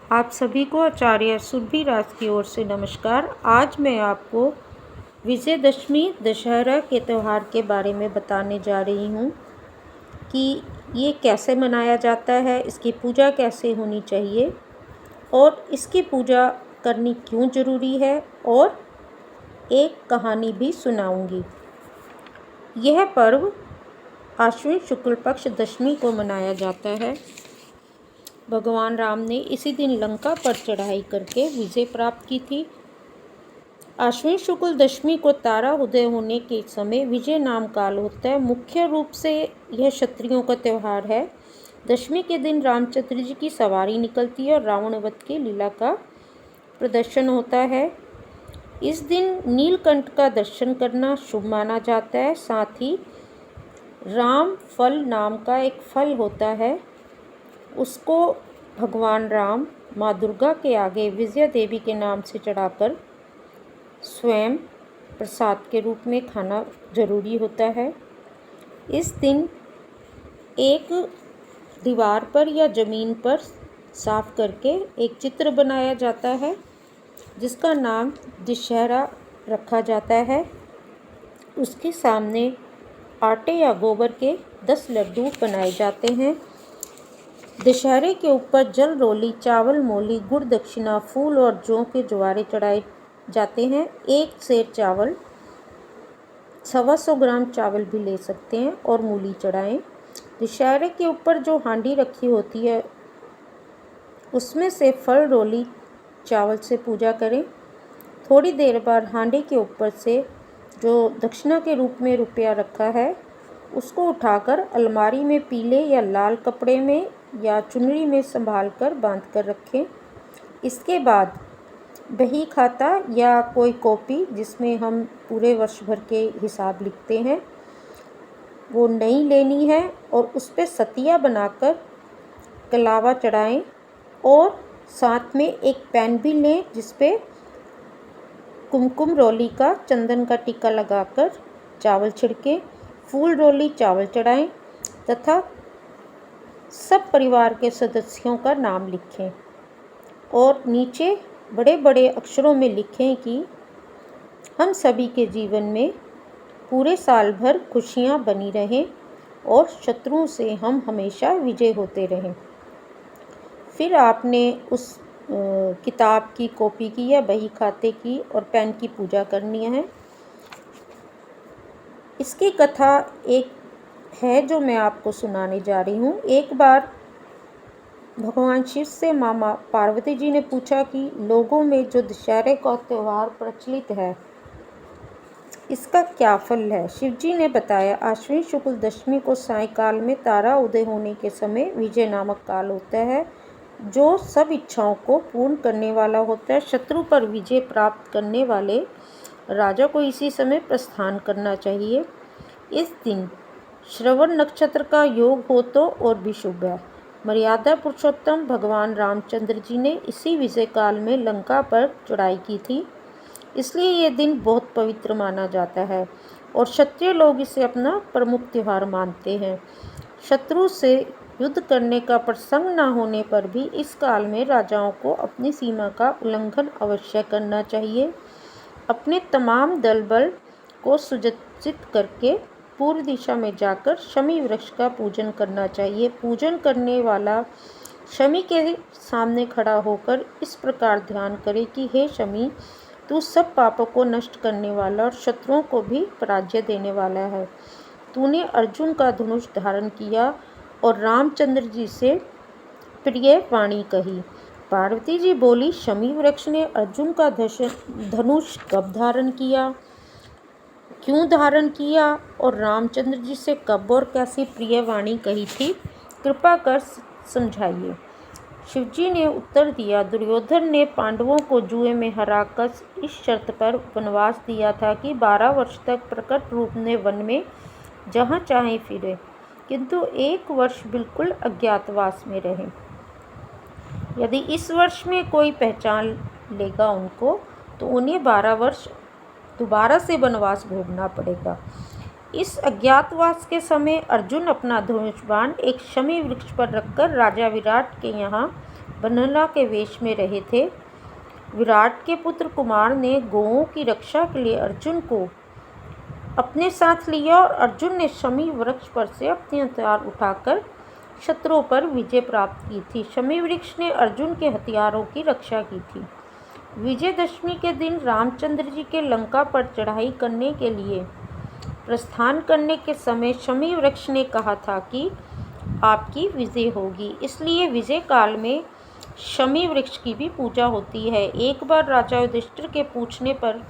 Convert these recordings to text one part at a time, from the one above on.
आप सभी को आचार्य सुरभि राज की ओर से नमस्कार। आज मैं आपको विजयदशमी दशहरा के त्यौहार के बारे में बताने जा रही हूँ कि ये कैसे मनाया जाता है, इसकी पूजा कैसे होनी चाहिए और इसकी पूजा करनी क्यों ज़रूरी है, और एक कहानी भी सुनाऊंगी। यह पर्व आश्विन शुक्ल पक्ष दशमी को मनाया जाता है। भगवान राम ने इसी दिन लंका पर चढ़ाई करके विजय प्राप्त की थी। आश्विन शुक्ल दशमी को तारा उदय होने के समय विजय नाम काल होता है। मुख्य रूप से यह क्षत्रियों का त्यौहार है। दशमी के दिन रामचंद्र जी की सवारी निकलती है और रावण वध की लीला का प्रदर्शन होता है। इस दिन नीलकंठ का दर्शन करना शुभ माना जाता है। साथ ही राम फल नाम का एक फल होता है, उसको भगवान राम माँ दुर्गा के आगे विजया देवी के नाम से चढ़ाकर स्वयं प्रसाद के रूप में खाना जरूरी होता है। इस दिन एक दीवार पर या ज़मीन पर साफ करके एक चित्र बनाया जाता है जिसका नाम दशहरा रखा जाता है। उसके सामने आटे या गोबर के 10 लड्डू बनाए जाते हैं। दशहरे के ऊपर जल रोली, चावल मोली, गुड़ दक्षिणा, फूल और जौ के जवारे चढ़ाए जाते हैं। एक सेर चावल, 125 ग्राम चावल भी ले सकते हैं और मूली चढ़ाएं। दशहरे के ऊपर जो हांडी रखी होती है उसमें से फल रोली चावल से पूजा करें। थोड़ी देर बाद हांडी के ऊपर से जो दक्षिणा के रूप में रुपया रखा है उसको उठाकर अलमारी में पीले या लाल कपड़े में या चुनरी में संभाल कर बांध कर रखें। इसके बाद बही खाता या कोई कॉपी जिसमें हम पूरे वर्ष भर के हिसाब लिखते हैं वो नई लेनी है और उस पर सतिया बनाकर कलावा चढ़ाएं और साथ में एक पेन भी लें जिस पे कुमकुम रोली का चंदन का टीका लगाकर चावल छिड़कें। फूल रोली चावल चढ़ाएं तथा सब परिवार के सदस्यों का नाम लिखें और नीचे बड़े बड़े अक्षरों में लिखें कि हम सभी के जीवन में पूरे साल भर खुशियां बनी रहें और शत्रुओं से हम हमेशा विजय होते रहें। फिर आपने उस किताब की, कॉपी की या बही खाते की और पेन की पूजा करनी है। इसकी कथा एक है जो मैं आपको सुनाने जा रही हूँ। एक बार भगवान शिव से मामा पार्वती जी ने पूछा कि लोगों में जो दशहरे का त्यौहार प्रचलित है इसका क्या फल है। शिव जी ने बताया, आश्विन शुक्ल दशमी को सायंकाल में तारा उदय होने के समय विजय नामक काल होता है जो सब इच्छाओं को पूर्ण करने वाला होता है। शत्रु पर विजय प्राप्त करने वाले राजा को इसी समय प्रस्थान करना चाहिए। इस दिन श्रवण नक्षत्र का योग हो तो और भी शुभ है। मर्यादा पुरुषोत्तम भगवान रामचंद्र जी ने इसी विजय काल में लंका पर चढ़ाई की थी, इसलिए ये दिन बहुत पवित्र माना जाता है और क्षत्रिय लोग इसे अपना प्रमुख त्यौहार मानते हैं। शत्रु से युद्ध करने का प्रसंग न होने पर भी इस काल में राजाओं को अपनी सीमा का उल्लंघन अवश्य करना चाहिए। अपने तमाम दल बल को सुसज्जित करके पूर्व दिशा में जाकर शमी वृक्ष का पूजन करना चाहिए। पूजन करने वाला शमी के सामने खड़ा होकर इस प्रकार ध्यान करे कि हे शमी, तू सब पापों को नष्ट करने वाला और शत्रुओं को भी पराजय देने वाला है। तूने अर्जुन का धनुष धारण किया और रामचंद्र जी से प्रिय वाणी कही। पार्वती जी बोली, शमी वृक्ष ने अर्जुन का धनुष कब धारण किया, क्यों धारण किया और रामचंद्र जी से कब और कैसी प्रिय वाणी कही थी, कृपा कर समझाइए। शिवजी ने उत्तर दिया, दुर्योधन ने पांडवों को जुए में हराकर इस शर्त पर वनवास दिया था कि 12 वर्ष तक प्रकट रूप में वन में जहाँ चाहे फिरे, किंतु 1 वर्ष बिल्कुल अज्ञातवास में रहे। यदि इस वर्ष में कोई पहचान लेगा उनको तो उन्हें 12 वर्ष दोबारा से वनवास भोगना पड़ेगा। इस अज्ञातवास के समय अर्जुन अपना धनुष बाण एक शमी वृक्ष पर रखकर राजा विराट के यहाँ बनला के वेश में रहे थे। विराट के पुत्र कुमार ने गौओं की रक्षा के लिए अर्जुन को अपने साथ लिया और अर्जुन ने शमी वृक्ष पर से अपने हथियार उठाकर शत्रुओं पर विजय प्राप्त की थी। शमी वृक्ष ने अर्जुन के हथियारों की रक्षा की थी। विजयदशमी के दिन रामचंद्र जी के लंका पर चढ़ाई करने के लिए प्रस्थान करने के समय शमी वृक्ष ने कहा था कि आपकी विजय होगी, इसलिए विजय काल में शमी वृक्ष की भी पूजा होती है। एक बार राजा युधिष्ठिर के पूछने पर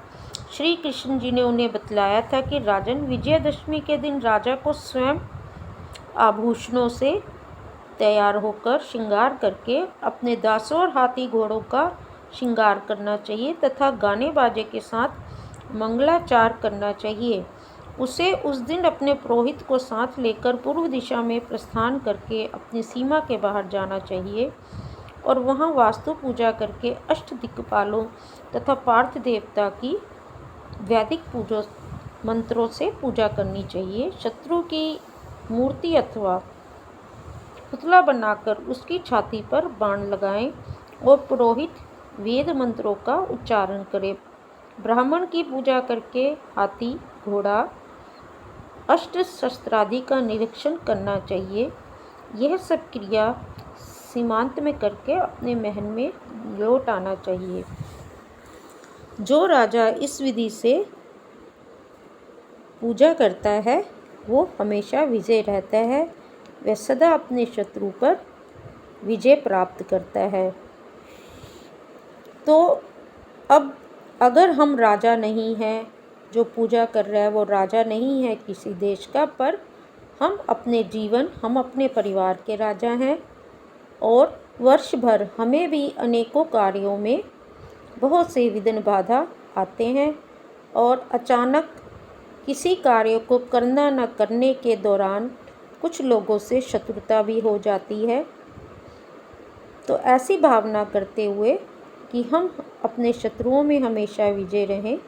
श्री कृष्ण जी ने उन्हें बतलाया था कि राजन, विजयदशमी के दिन राजा को स्वयं आभूषणों से तैयार होकर श्रृंगार करके अपने दासों और हाथी घोड़ों का श्रृंगार करना चाहिए तथा गाने बाजे के साथ मंगलाचार करना चाहिए। उसे उस दिन अपने पुरोहित को साथ लेकर पूर्व दिशा में प्रस्थान करके अपनी सीमा के बाहर जाना चाहिए और वहां वास्तु पूजा करके अष्टदिक्पालों तथा पार्थ देवता की वैदिक पूजा मंत्रों से पूजा करनी चाहिए। शत्रु की मूर्ति अथवा पुतला बनाकर उसकी छाती पर बाण लगाएं और पुरोहित वेद मंत्रों का उच्चारण करे। ब्राह्मण की पूजा करके हाथी घोड़ा अष्ट शस्त्रादि का निरीक्षण करना चाहिए। यह सब क्रिया सीमांत में करके अपने महल में लौट आना चाहिए। जो राजा इस विधि से पूजा करता है वो हमेशा विजय रहता है, वह सदा अपने शत्रु पर विजय प्राप्त करता है। तो अब अगर हम राजा नहीं हैं, जो पूजा कर रहा है वो राजा नहीं है किसी देश का, पर हम अपने परिवार के राजा हैं और वर्ष भर हमें भी अनेकों कार्यों में बहुत से विघ्न बाधा आते हैं और अचानक किसी कार्य को करना न करने के दौरान कुछ लोगों से शत्रुता भी हो जाती है। तो ऐसी भावना करते हुए कि हम अपने शत्रुओं में हमेशा विजय रहें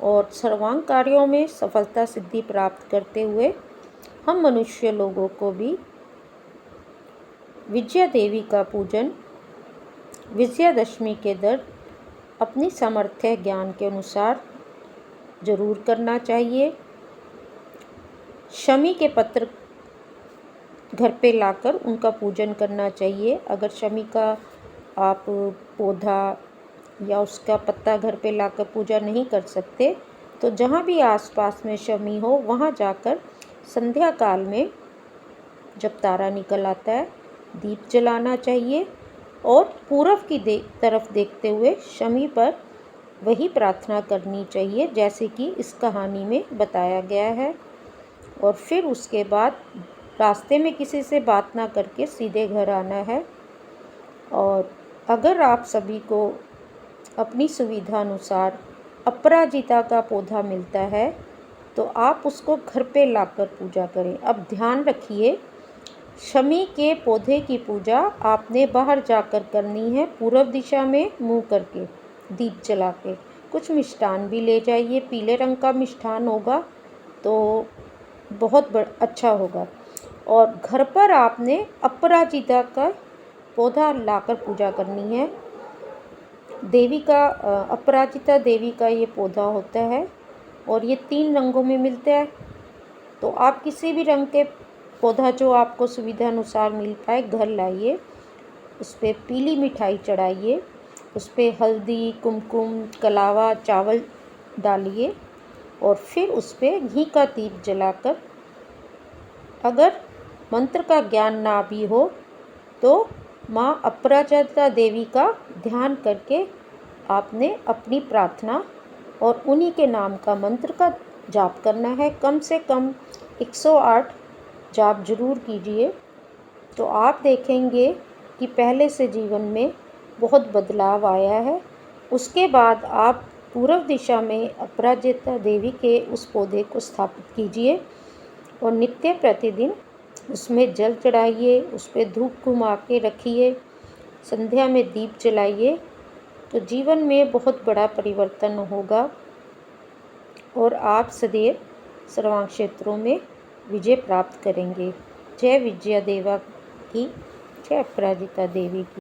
और सर्वांग कार्यों में सफलता सिद्धि प्राप्त करते हुए हम मनुष्य लोगों को भी विजया देवी का पूजन विजयादशमी के दिन अपनी सामर्थ्य ज्ञान के अनुसार जरूर करना चाहिए। शमी के पत्र घर पे लाकर उनका पूजन करना चाहिए। अगर शमी का आप पौधा या उसका पत्ता घर पे लाकर पूजा नहीं कर सकते तो जहाँ भी आसपास में शमी हो वहाँ जाकर संध्या काल में जब तारा निकल आता है दीप जलाना चाहिए और पूरब की तरफ देखते हुए शमी पर वही प्रार्थना करनी चाहिए जैसे कि इस कहानी में बताया गया है। और फिर उसके बाद रास्ते में किसी से बात ना करके सीधे घर आना है। और अगर आप सभी को अपनी सुविधा अनुसार अपराजिता का पौधा मिलता है तो आप उसको घर पे लाकर पूजा करें। अब ध्यान रखिए, शमी के पौधे की पूजा आपने बाहर जाकर करनी है, पूर्व दिशा में मुंह करके दीप जला के। कुछ मिष्ठान भी ले जाइए, पीले रंग का मिष्ठान होगा तो बहुत अच्छा होगा। और घर पर आपने अपराजिता का पौधा लाकर पूजा करनी है। देवी का अपराजिता देवी का ये पौधा होता है और ये 3 रंगों में मिलता है। तो आप किसी भी रंग के पौधा जो आपको सुविधा अनुसार मिल पाए घर लाइए, उस पर पीली मिठाई चढ़ाइए, उस पर हल्दी कुमकुम कलावा चावल डालिए और फिर उस पर घी का दीप जलाकर, अगर मंत्र का ज्ञान ना भी हो तो माँ अपराजिता देवी का ध्यान करके आपने अपनी प्रार्थना और उन्हीं के नाम का मंत्र का जाप करना है। कम से कम 108 जाप जरूर कीजिए, तो आप देखेंगे कि पहले से जीवन में बहुत बदलाव आया है। उसके बाद आप पूर्व दिशा में अपराजिता देवी के उस पौधे को स्थापित कीजिए और नित्य प्रतिदिन उसमें जल चढ़ाइए, उस पर धूप घुमा के रखिए, संध्या में दीप जलाइए, तो जीवन में बहुत बड़ा परिवर्तन होगा और आप सदैव सर्वांग क्षेत्रों में विजय प्राप्त करेंगे। जय विजया देवा की, जय अपराजिता देवी की।